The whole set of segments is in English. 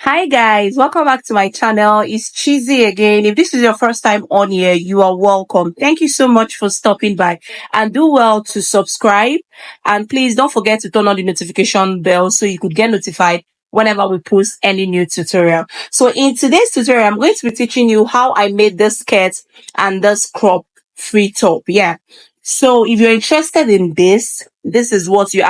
Hi guys, welcome back to my channel. It's Cheesy again. If this is your first time on here, you are welcome. Thank you so much for stopping by, and do well to subscribe, and please don't forget to turn on the notification bell so you could get notified whenever we post any new tutorial. So in today's tutorial, I'm going to be teaching you how I made this skirt and this crop free top. Yeah. So if you're interested in this is what you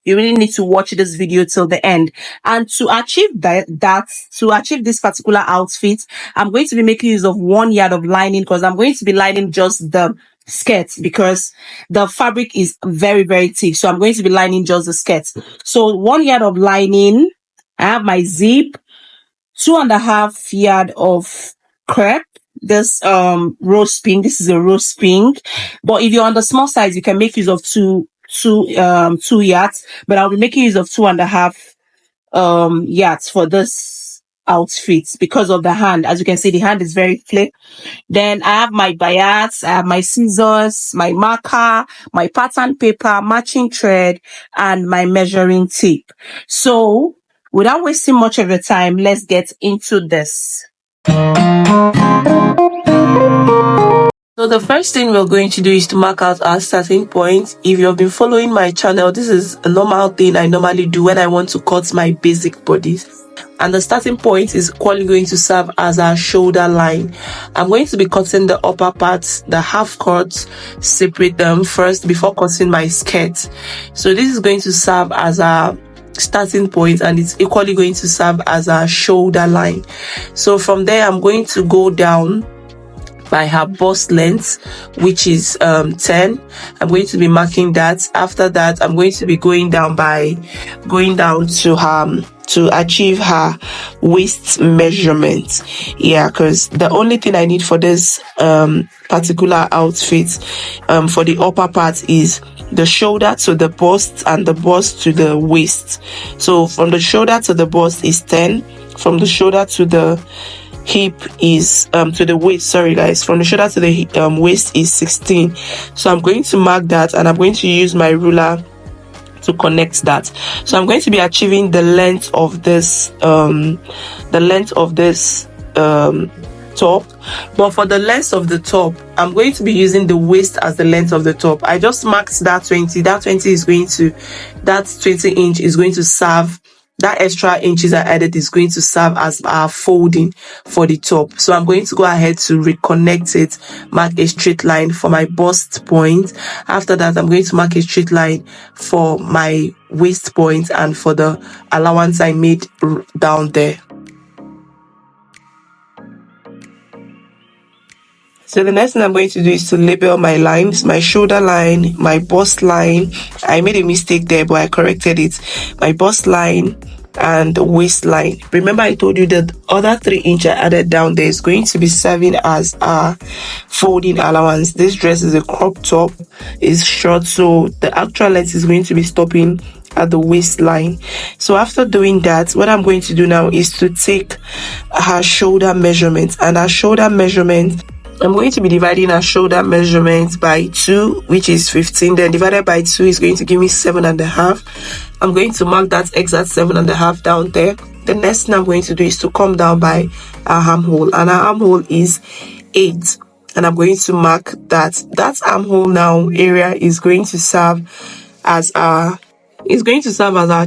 really need to watch this video till the end. And to achieve to achieve this particular outfit, I'm going to be making use of 1 yard of lining, because I'm going to be lining just the skirt because the fabric is very, very thick. So I'm going to be lining just the skirt. So 1 yard of lining. I have my zip, 2.5 yard of crepe. This rose pink. This is a rose pink. But if you're on the small size, you can make use of two yards. But I'll be making use of 2.5 yards for this outfit because of the hand. As you can see, the hand is very flat. Then I have my bias, I have my scissors, my marker, my pattern paper, matching thread, and my measuring tape. So without wasting much of your time, let's get into this. So the first thing we're going to do is to mark out our starting point. If you've been following my channel, this is a normal thing I normally do when I want to cut my basic bodies. And the starting point is equally going to serve as our shoulder line. I'm going to be cutting the upper parts, the half cuts, separate them first before cutting my skirt. So this is going to serve as our starting point, and it's equally going to serve as our shoulder line. So from there, I'm going to go down by her bust length, which is 10. I'm going to be marking that. After that, I'm going to be going down to her to achieve her waist measurement. Yeah, because the only thing I need for this particular outfit for the upper part is the shoulder to the bust and the bust to the waist. So from the shoulder to the bust is 10. From the shoulder to the hip is to the waist, sorry guys, from the shoulder to the waist is 16. So I'm going to mark that, and I'm going to use my ruler to connect that. So I'm going to be achieving the length of this top. But for the length of the top, I'm going to be using the waist as the length of the top. I just marked that 20. That 20 inch is going to serve, that extra inches I added is going to serve as our folding for the top. So I'm going to go ahead to reconnect it, mark a straight line for my bust point. After that, I'm going to mark a straight line for my waist point and for the allowance I made down there. So the next thing I'm going to do is to label my lines, my shoulder line, my bust line. I made a mistake there, but I corrected it. My bust line and the waistline. Remember, I told you that other 3 inch I added down there is going to be serving as a folding allowance. This dress is a crop top, it's short, so the actual length is going to be stopping at the waistline. So after doing that, what I'm going to do now is to take her shoulder measurement, and her shoulder measurement, I'm going to be dividing our shoulder measurement by 2, which is 15. Then divided by 2 is going to give me 7.5. I'm going to mark that exact 7.5 down there. The next thing I'm going to do is to come down by our armhole, and our armhole is 8. And I'm going to mark that. That armhole now area is going to serve as our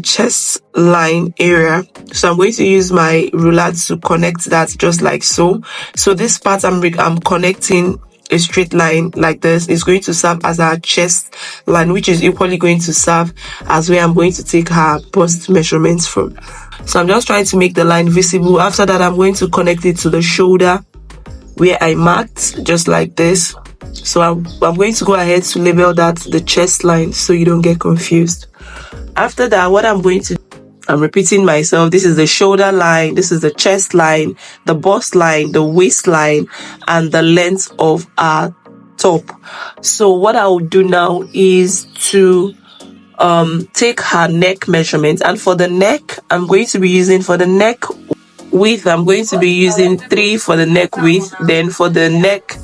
chest line area. So I'm going to use my ruler to connect that just like so. So this part I'm connecting a straight line like this is going to serve as our chest line, which is equally going to serve as where I'm going to take her bust measurements from. So I'm just trying to make the line visible. After that, I'm going to connect it to the shoulder where I marked just like this. So I'm going to go ahead to label that the chest line so you don't get confused. After that, what I'm repeating myself. This is the shoulder line, this is the chest line, the bust line, the waistline, and the length of our top. So what I will do now is to take her neck measurement, and for the neck, I'm going to be using, for the neck width, I'm going to be using 3 for the neck width. Then for the neck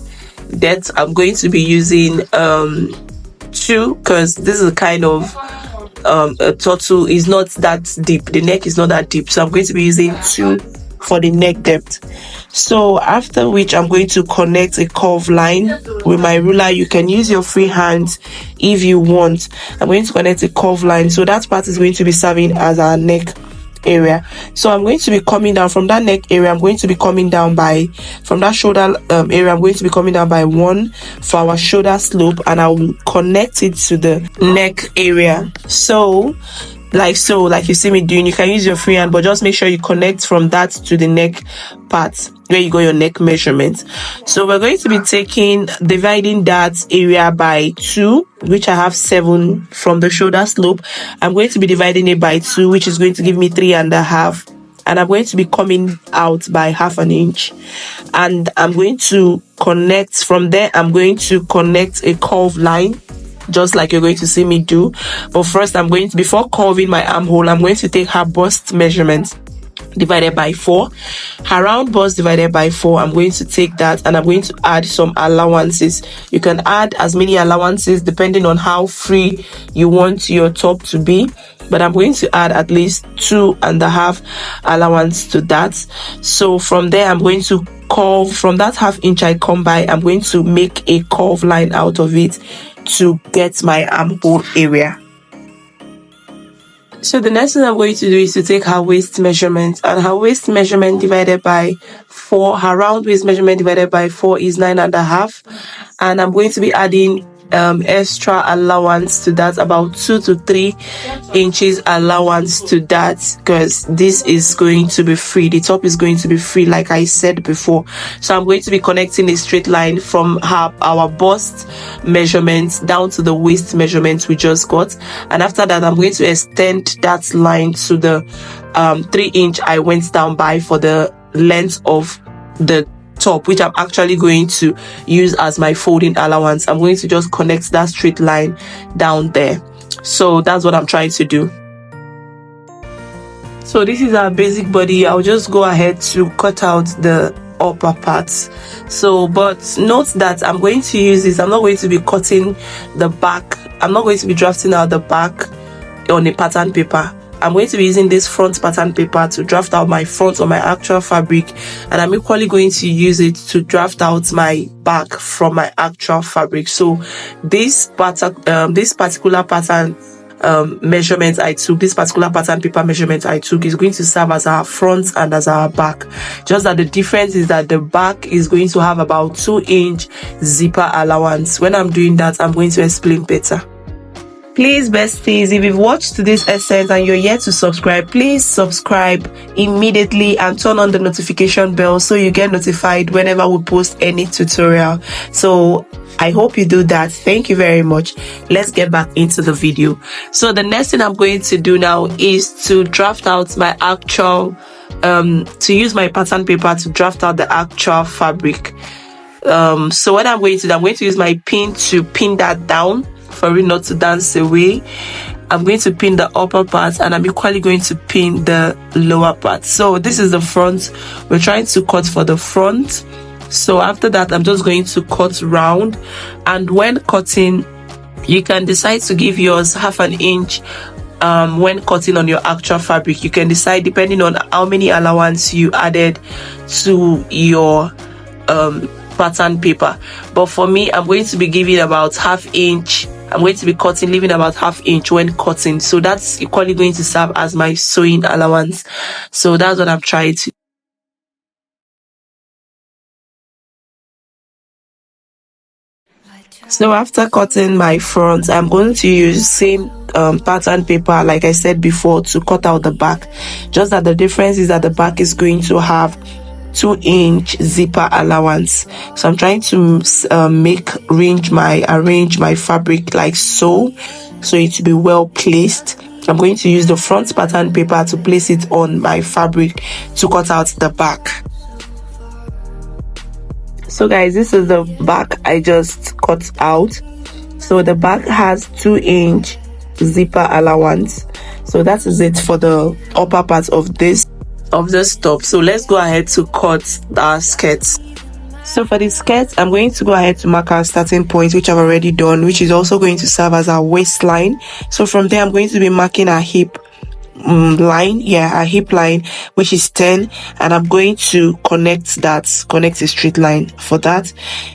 depth, I'm going to be using 2, because this is kind of a turtle is not that deep. The neck is not that deep, so I'm going to be using 2 for the neck depth. So after which I'm going to connect a curve line with my ruler. You can use your free hand if you want. I'm going to connect a curve line, so that part is going to be serving as our neck area. So I'm going to be coming down from that neck area. I'm going to be coming down from that shoulder area. I'm going to be coming down by 1 for our shoulder slope, and I will connect it to the neck area. So like you see me doing, you can use your free hand, but just make sure you connect from that to the neck part where you got your neck measurement. So we're going to be dividing that area by 2, which I have 7 from the shoulder slope. I'm going to be dividing it by 2, which is going to give me 3.5, and I'm going to be coming out by 1/2 inch, and I'm going to connect from there. I'm going to connect a curve line, just like you're going to see me do. But first, before curving my armhole, I'm going to take her bust measurement divided by 4, her round bust divided by 4. I'm going to take that, and I'm going to add some allowances. You can add as many allowances depending on how free you want your top to be, but I'm going to add at least 2.5 allowance to that. So from there, I'm going to curve from that 1/2 inch I come by. I'm going to make a curve line out of it to get my armhole area. So the next thing I'm going to do is to take her waist measurement, and her waist measurement divided by 4, her round waist measurement divided by 4 is 9.5, and I'm going to be adding extra allowance to that, about 2 to 3 inches allowance to that, because this is going to be free. The top is going to be free, like I said before. So I'm going to be connecting a straight line from our bust measurements down to the waist measurement we just got, and after that I'm going to extend that line to the 3 inch I went down by for the length of the top, which I'm actually going to use as my folding allowance. I'm going to just connect that straight line down there. So that's what I'm trying to do. So this is our basic body. I'll just go ahead to cut out the upper parts. So, but note that I'm going to use this, I'm not going to be cutting the back. I'm not going to be drafting out the back on a pattern paper. I'm going to be using this front pattern paper to draft out my front on my actual fabric, and I'm equally going to use it to draft out my back from my actual fabric. So this particular pattern measurement I took, this particular pattern paper measurement I took, is going to serve as our front and as our back. Just that the difference is that the back is going to have about 2 inch zipper allowance. When I'm doing that, I'm going to explain better. Please, besties, if you've watched to this essence and you're yet to subscribe, please subscribe immediately and turn on the notification bell so you get notified whenever we post any tutorial. So I hope you do that. Thank you very much. Let's get back into the video. So the next thing I'm going to do now is to draft out my actual to use my pattern paper to draft out the actual fabric. So what I'm going to use my pin to pin that down for it not to dance away. I'm going to pin the upper part, and I'm equally going to pin the lower part. So this is the front. We're trying to cut for the front. So after that, I'm just going to cut round, and when cutting, you can decide to give yours 1/2 inch when cutting on your actual fabric. You can decide depending on how many allowance you added to your pattern paper, but for me, I'm going to be giving about 1/2 inch. I'm going to be cutting, leaving about 1/2 inch when cutting, so that's equally going to serve as my sewing allowance. So that's what I'm trying to. So after cutting my front, I'm going to use same pattern paper like I said before to cut out the back. Just that the difference is that the back is going to have 2 inch zipper allowance. So I'm trying to arrange my fabric like so it to be well placed. I'm going to use the front pattern paper to place it on my fabric to cut out the back. So guys, this is the back I just cut out. So the back has 2 inch zipper allowance. So that is it for the upper part of this top. So let's go ahead to cut our skirts. So for the skirt, I'm going to go ahead to mark our starting point, which I've already done, which is also going to serve as our waistline. So from there, I'm going to be marking our hip line, our hip line, which is 10, and I'm going to connect a straight line for that.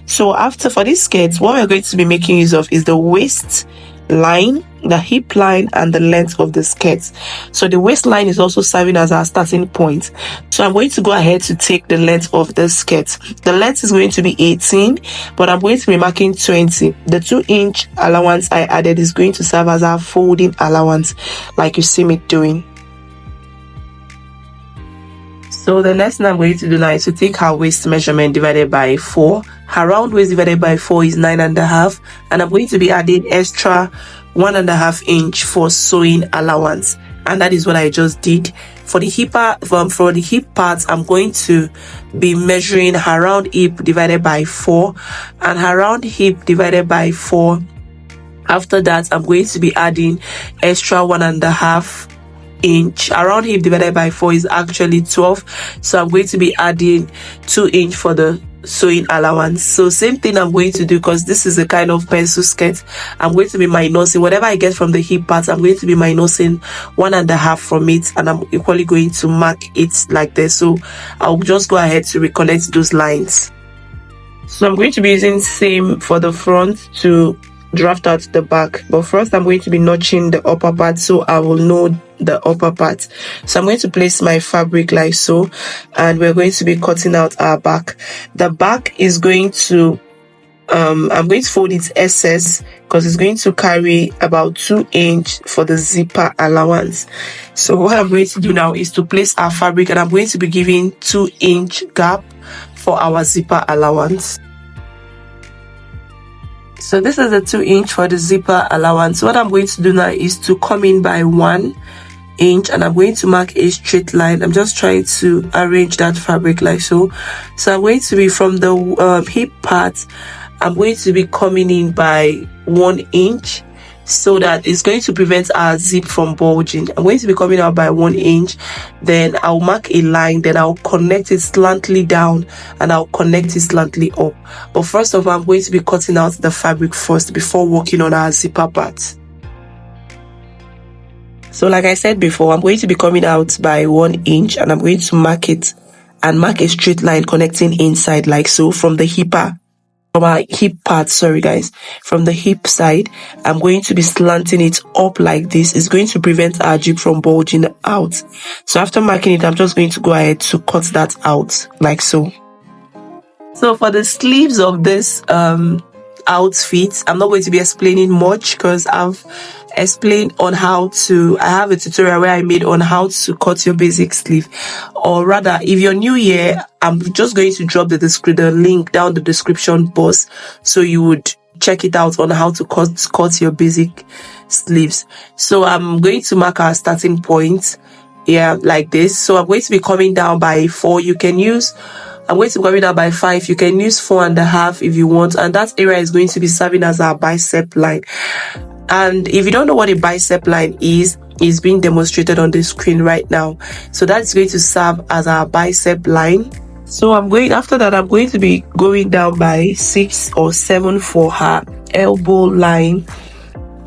So for this skirt, what we're going to be making use of is the waist line, the hip line, and the length of the skirt. So the waistline is also serving as our starting point. So I'm going to go ahead to take the length of the skirt. The length is going to be 18, but I'm going to be marking 20. The 2-inch allowance I added is going to serve as our folding allowance, like you see me doing. So the next thing I'm going to do now is to take her waist measurement divided by 4. Her round waist divided by 4 is 9.5, and I'm going to be adding extra 1.5 inch for sewing allowance, and that is what I just did. For the hip part, I'm going to be measuring her round hip divided by 4 and her round hip divided by 4. After that, I'm going to be adding extra 1.5 inch. Around hip divided by 4 is actually 12, so I'm going to be adding 2 inch for the sewing allowance. So same thing I'm going to do, because this is a kind of pencil skirt. I'm going to be minusing whatever I get from the hip part. I'm going to be minusing 1.5 from it, and I'm equally going to mark it like this. So I'll just go ahead to reconnect those lines. So I'm going to be using same for the front to draft out the back, but first I'm going to be notching the upper part, so I will know the upper part. So I'm going to place my fabric like so, and we're going to be cutting out our back. The back is going to I'm going to fold its SS, because it's going to carry about 2 inch for the zipper allowance. So what I'm going to do now is to place our fabric, and I'm going to be giving 2 inch gap for our zipper allowance. So this is the 2 inch for the zipper allowance. What I'm going to do now is to come in by 1 inch, and I'm going to mark a straight line. I'm just trying to arrange that fabric like so. So I'm going to be from the hip part, I'm going to be coming in by 1 inch, so that it's going to prevent our zip from bulging. I'm going to be coming out by 1 inch, then I'll mark a line, then I'll connect it slantly down, and I'll connect it slantly up. But first of all, I'm going to be cutting out the fabric first before working on our zipper part. So like I said before, I'm going to be coming out by 1 inch, and I'm going to mark it and mark a straight line connecting inside like so from the from our hip part, from the hip side. I'm going to be slanting it up like this. It's going to prevent our jib from bulging out. So after marking it, I'm just going to go ahead to cut that out like so. So for the sleeves of this outfit, I'm not going to be explaining much, because I've explained on how to, I have a tutorial where I made on how to cut your basic sleeve. Or rather, if you're new here, I'm just going to drop the link down the description box, so you would check it out on how to cut your basic sleeves. So I'm going to mark our starting point like this. So I'm going to be coming down by 4. I'm going to be coming down by 5. You can use 4.5 if you want, and that area is going to be serving as our bicep line. And if you don't know what a bicep line is being demonstrated on the screen right now. So that's going to serve as our bicep line. So after that, I'm going to be going down by 6 or 7 for her elbow line.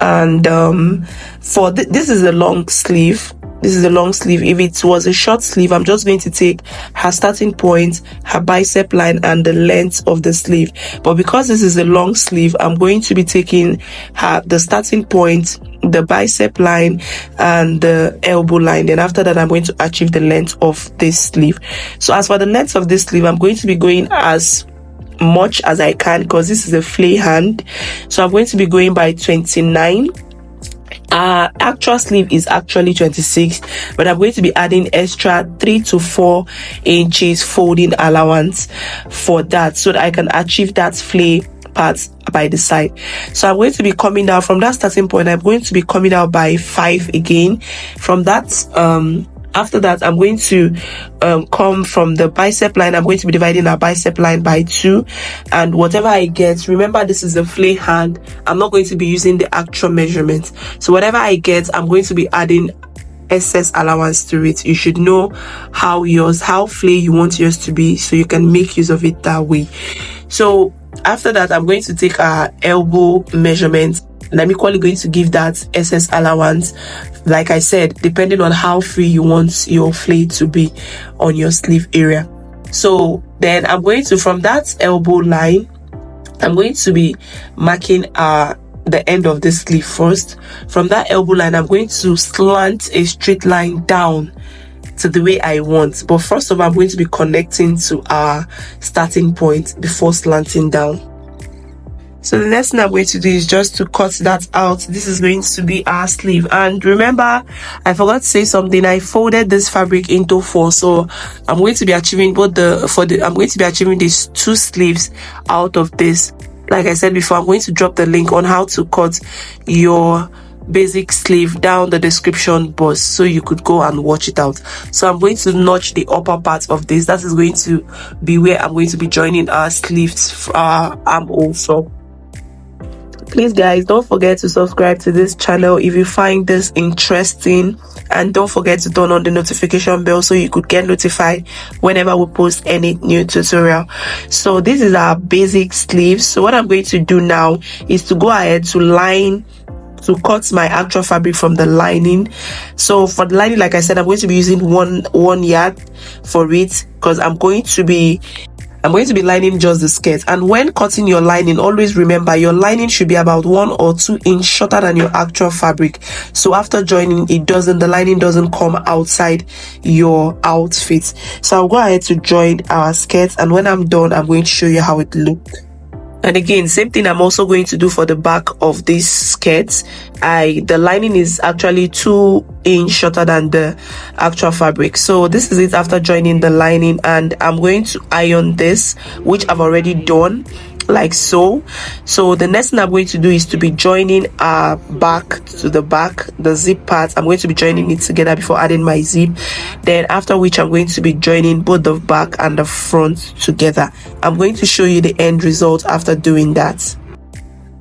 And this is a long sleeve. This is a long sleeve. If it was a short sleeve, I'm just going to take her starting point, her bicep line, and the length of the sleeve. But because this is a long sleeve, I'm going to be taking the starting point, the bicep line, and the elbow line. Then after that, I'm going to achieve the length of this sleeve. So as for the length of this sleeve, I'm going to be going as much as I can, because this is a flay hand. So I'm going to be going by 29. Actual sleeve is actually 26, but I'm going to be adding extra 3 to 4 inches folding allowance for that, so that I can achieve that flay part by the side. So I'm going to be coming down from that starting point. I'm going to be coming out by 5 again. From that, after that, I'm going to come from the bicep line. I'm going to be dividing our bicep line by 2, and whatever I get, remember this is a flay hand, I'm not going to be using the actual measurement. So whatever I get, I'm going to be adding excess allowance to it. You should know how flay you want yours to be, so you can make use of it that way. So after that, I'm going to take our elbow measurement, and I'm equally going to give that excess allowance, like I said, depending on how free you want your flay to be on your sleeve area. So then I'm going to, from that elbow line, I'm going to be marking the end of the sleeve first. From that elbow line, I'm going to slant a straight line down to the way I want. But first of all, I'm going to be connecting to our starting point before slanting down. So the next thing I'm going to do is just to cut that out. This is going to be our sleeve. And remember, I forgot to say something. I folded this fabric into 4, so I'm going to be achieving I'm going to be achieving these 2 sleeves out of this. Like I said before, I'm going to drop the link on how to cut your basic sleeve down the description box, so you could go and watch it out. So I'm going to notch the upper part of this. That is going to be where I'm going to be joining our sleeves, our armhole from. Please guys, don't forget to subscribe to this channel if you find this interesting, and don't forget to turn on the notification bell so you could get notified whenever we post any new tutorial. So this is our basic sleeve. So what I'm going to do now is to go ahead to cut my actual fabric from the lining. So for the lining, like I said, I'm going to be using one yard for it, because I'm going to be lining just the skirt. And when cutting your lining, always remember your lining should be about 1 or 2 inches shorter than your actual fabric, so after joining, the lining doesn't come outside your outfit. So I'll go ahead to join our skirt, and when I'm done, I'm going to show you how it looks. And again, same thing I'm also going to do for the back of this skirt. The lining is actually 2 inches shorter than the actual fabric. So this is it after joining the lining, and I'm going to iron this, which I've already done, like so. So the next thing I'm going to do is to be joining our back to the back, the zip part. I'm going to be joining it together before adding my zip. Then after which, I'm going to be joining both the back and the front together. I'm going to show you the end result after doing that.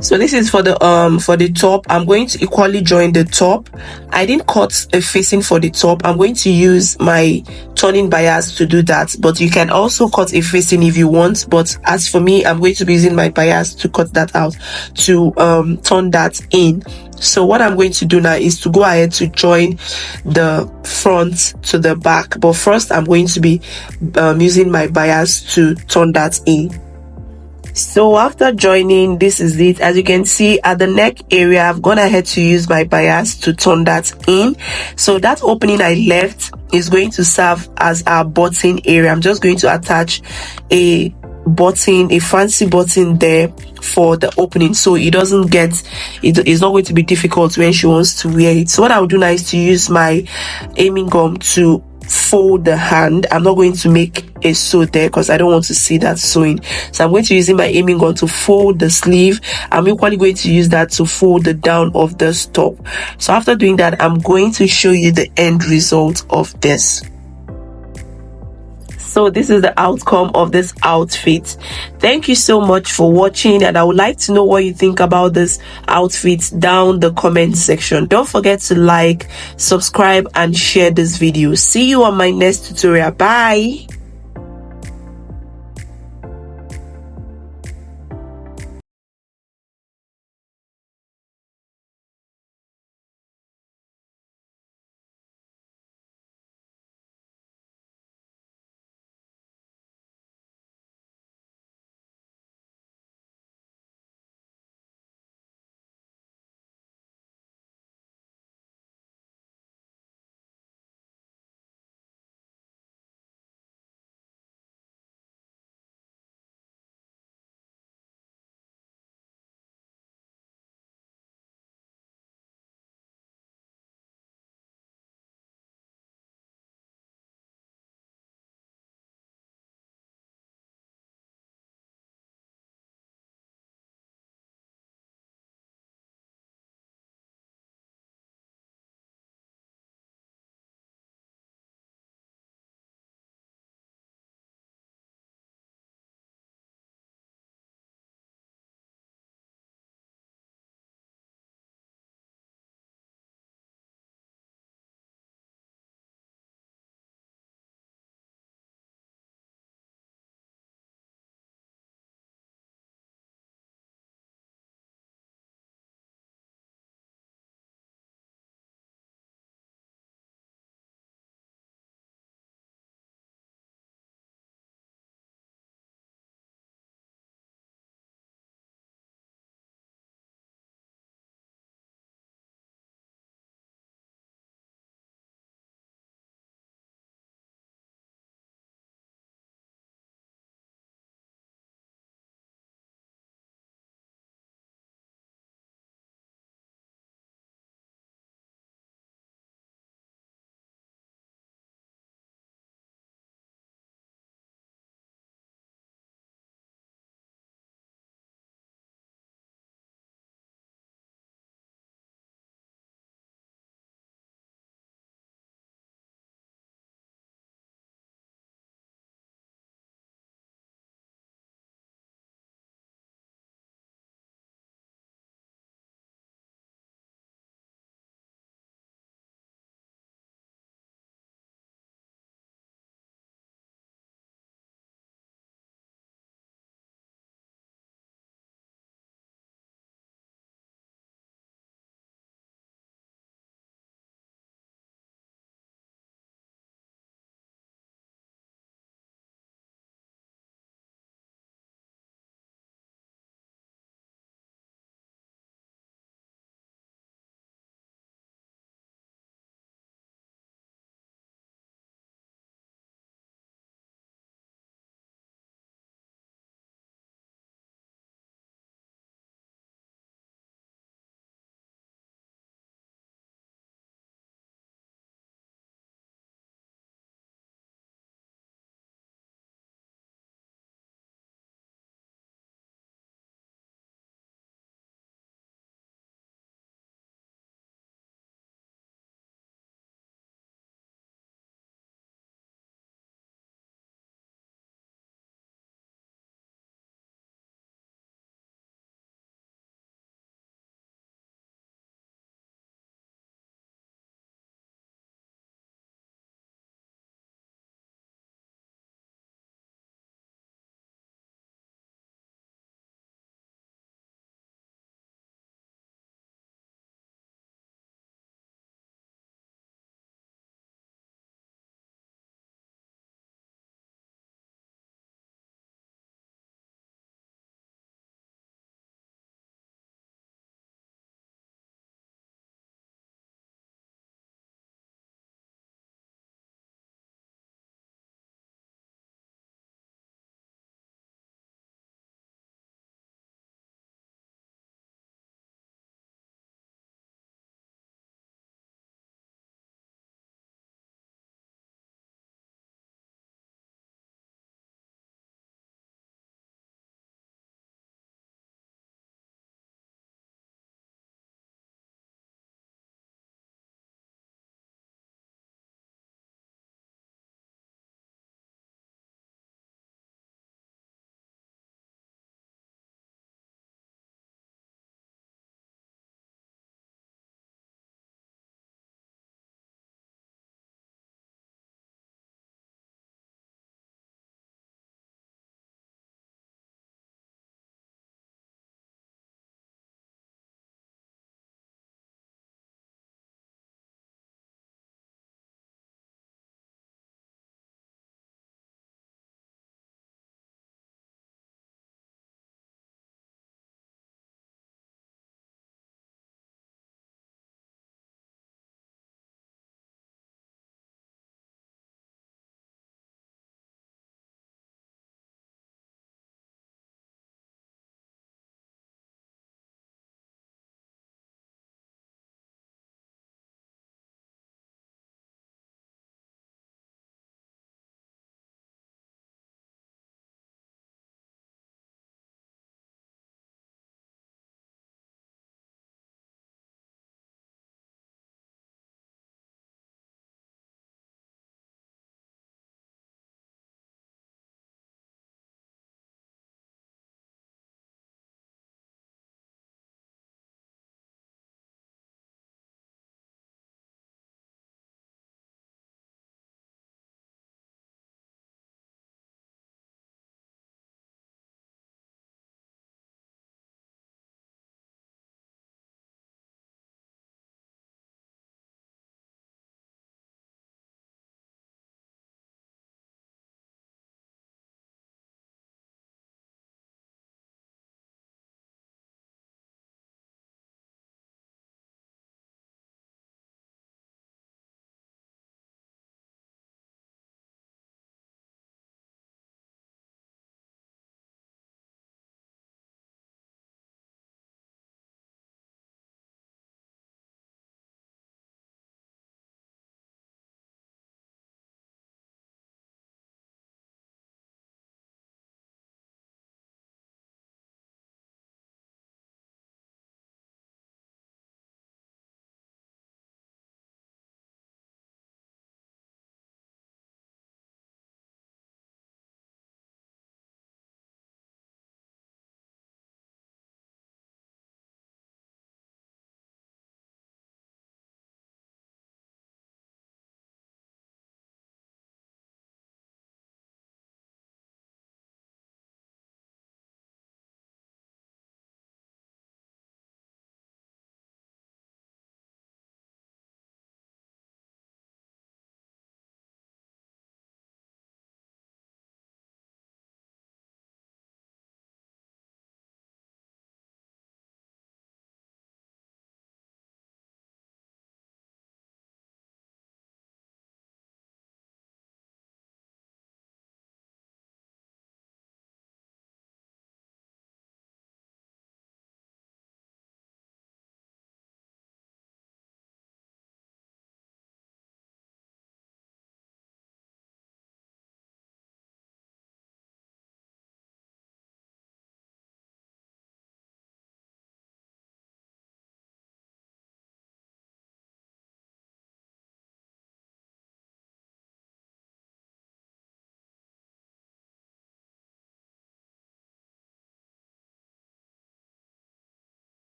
So this is for the top. I'm going to equally join the top. I didn't cut a facing for the top. I'm going to use my turning bias to do that, but you can also cut a facing if you want. But as for me, I'm going to be using my bias to cut that out, to turn that in. So what I'm going to do now is to go ahead to join the front to the back, but first I'm going to be using my bias to turn that in. So after joining, this is it. As you can see at the neck area, I've gone ahead to use my bias to turn that in. So that opening I left is going to serve as our button area. I'm just going to attach a fancy button there for the opening, so it's not going to be difficult when she wants to wear it. So what I'll do now is to use my aiming gum to fold the hand. I'm not going to make a sew there because I don't want to see that sewing. So I'm going to use my aiming gun to fold the sleeve. I'm equally going to use that to fold the down of the top. So after doing that, I'm going to show you the end result of this. So this is the outcome of this outfit. Thank you so much for watching, and I would like to know what you think about this outfit down the comment section. Don't forget to like, subscribe, and share this video. See you on my next tutorial. Bye.